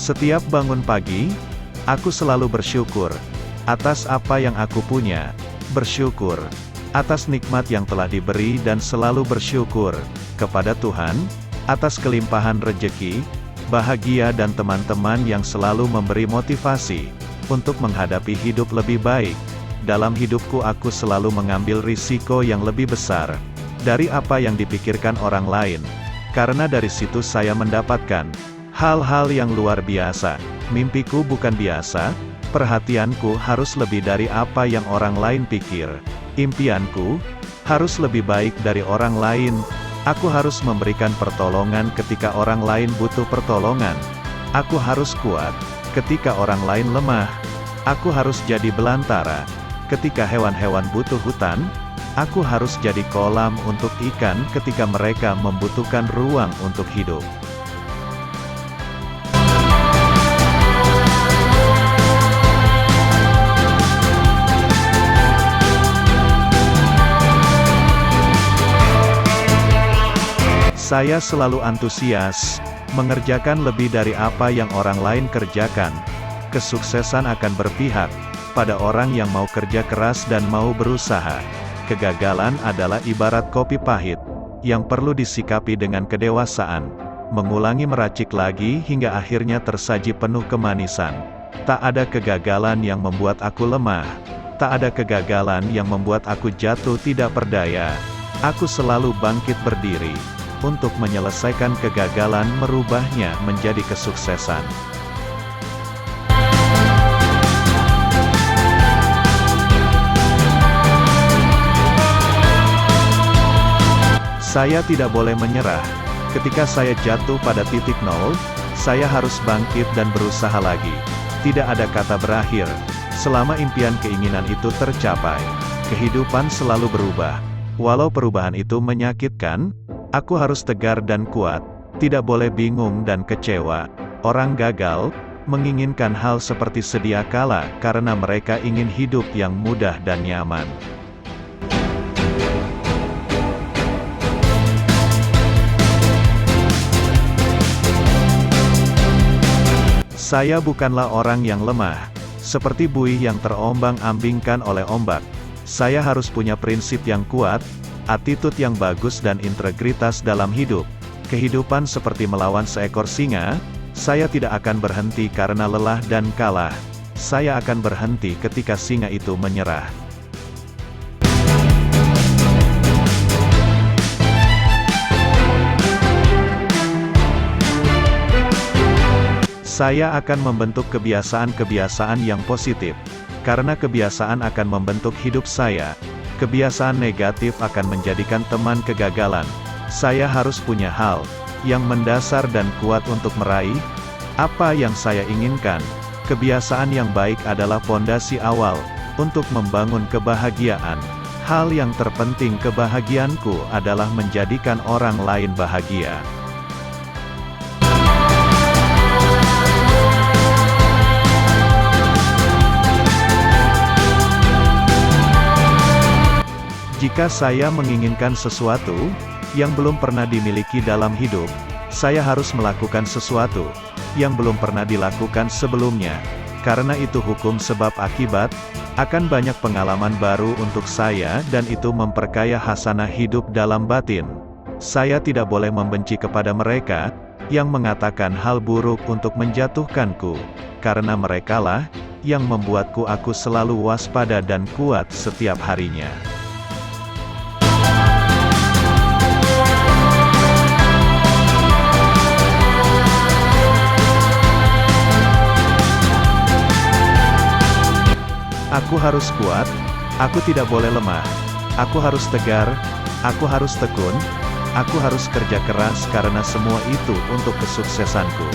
Setiap bangun pagi, aku selalu bersyukur atas apa yang aku punya, bersyukur atas nikmat yang telah diberi dan selalu bersyukur kepada Tuhan atas kelimpahan rejeki, bahagia dan teman-teman yang selalu memberi motivasi untuk menghadapi hidup lebih baik. Dalam hidupku aku selalu mengambil risiko yang lebih besar dari apa yang dipikirkan orang lain, karena dari situ saya mendapatkan hal-hal yang luar biasa. Mimpiku bukan biasa, perhatianku harus lebih dari apa yang orang lain pikir. Impianku harus lebih baik dari orang lain. Aku harus memberikan pertolongan ketika orang lain butuh pertolongan. Aku harus kuat ketika orang lain lemah. Aku harus jadi belantara ketika hewan-hewan butuh hutan. Aku harus jadi kolam untuk ikan ketika mereka membutuhkan ruang untuk hidup. Saya selalu antusias mengerjakan lebih dari apa yang orang lain kerjakan. Kesuksesan akan berpihak pada orang yang mau kerja keras dan mau berusaha. Kegagalan adalah ibarat kopi pahit yang perlu disikapi dengan kedewasaan, mengulangi meracik lagi hingga akhirnya tersaji penuh kemanisan. Tak ada kegagalan yang membuat aku lemah. Tak ada kegagalan yang membuat aku jatuh tidak berdaya. Aku selalu bangkit berdiri untuk menyelesaikan kegagalan, merubahnya menjadi kesuksesan. Saya tidak boleh menyerah. Ketika saya jatuh pada titik nol, saya harus bangkit dan berusaha lagi. Tidak ada kata berakhir, selama impian keinginan itu tercapai. Kehidupan selalu berubah. Walau perubahan itu menyakitkan, aku harus tegar dan kuat, tidak boleh bingung dan kecewa. Orang gagal menginginkan hal seperti sedia kala karena mereka ingin hidup yang mudah dan nyaman. Saya bukanlah orang yang lemah, seperti buih yang terombang-ambingkan oleh ombak. Saya harus punya prinsip yang kuat, attitude yang bagus dan integritas dalam hidup. Kehidupan seperti melawan seekor singa, saya tidak akan berhenti karena lelah dan kalah. Saya akan berhenti ketika singa itu menyerah. Saya akan membentuk kebiasaan-kebiasaan yang positif, karena kebiasaan akan membentuk hidup saya. Kebiasaan negatif akan menjadikan teman kegagalan. Saya harus punya hal yang mendasar dan kuat untuk meraih apa yang saya inginkan. Kebiasaan yang baik adalah fondasi awal untuk membangun kebahagiaan. Hal yang terpenting kebahagiaanku adalah menjadikan orang lain bahagia. Jika saya menginginkan sesuatu yang belum pernah dimiliki dalam hidup, saya harus melakukan sesuatu yang belum pernah dilakukan sebelumnya. Karena itu hukum sebab akibat, akan banyak pengalaman baru untuk saya dan itu memperkaya hasanah hidup dalam batin. Saya tidak boleh membenci kepada mereka yang mengatakan hal buruk untuk menjatuhkanku, karena merekalah yang membuatku aku selalu waspada dan kuat setiap harinya. Aku harus kuat, aku tidak boleh lemah. Aku harus tegar, aku harus tekun, aku harus kerja keras karena semua itu untuk kesuksesanku.